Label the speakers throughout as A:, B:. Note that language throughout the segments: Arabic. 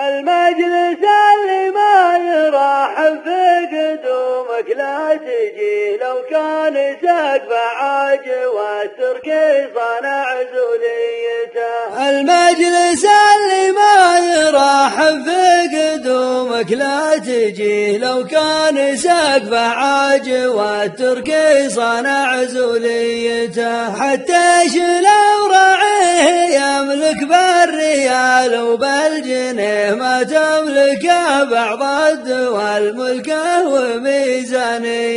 A: المجلس اللي ما يراحب في قدومك لا تجيه، لو كان سقف عاج والتركي صنع زوليته. المجلس اللي ما يراحب في قدومك لا تجيه، لو كان سقف عاج والتركي صنع زوليته. حتى شلو رعيه يملك بالريال وبالجنيه، ما تملكه بعض الدول ملكه وميزانيته.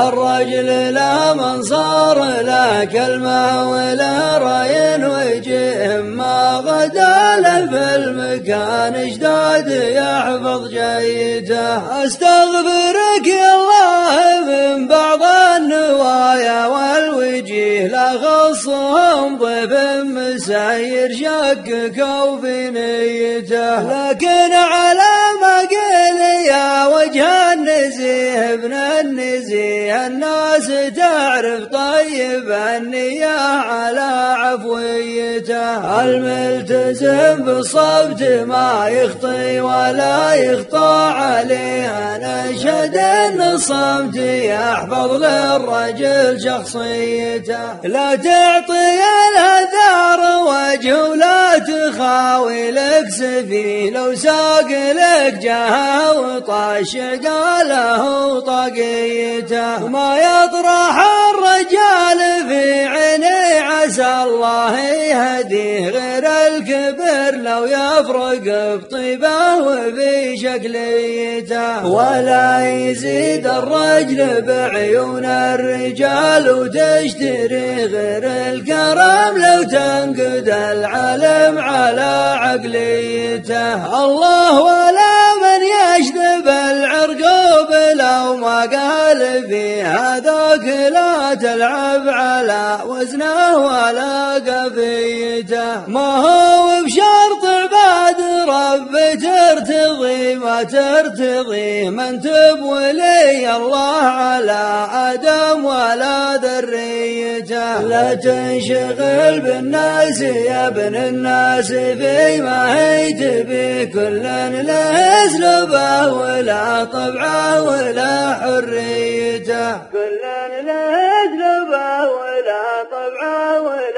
A: الرجل له منصار له كلمة وله رأي وجيه، ما غدا له في المكان جداد يحفظ جيته. استغفرك يا الله من بعض النوايا والوجيه، لا خصهم ضيف مسير شككوا في نيته. لكن على ما قيل يا وجه النزيه ابن النزيه، الناس تعرف طيب النية على عفويته. الملتزم بالصبت ما يخطي ولا يخطى عليه، انا اشهد ان الصمت يحفظ للرجل شخصيته. لا تعطي الهذار وجه ولا تخاوي لك سفيه، لو ساق لك جاه وطاش قاله طاقيته. ما يطرح الرجال في عيني عسى الله يهديه، غير الكبر لو يفرق بطيبه وفي شكليته. ولا يزيد الرجل بعيون الرجال وتشتري، غير الكرم لو تنقد العلم على عقليته. الله ولا من يجذب العرقوب لو ما قال في هذاك، لا تلعب على وزنه ولا قفيته. ما هو بشرط عباد رب ترتضي، ما ترتضي من تبولي الله على آدم ولا ذريته. لا تنشغل بالناس يا ابن الناس فيما هي تبي، كل له اسلوبه ولا طبعه ولا حريته. كل له اسلوبه ولا طبعه ولا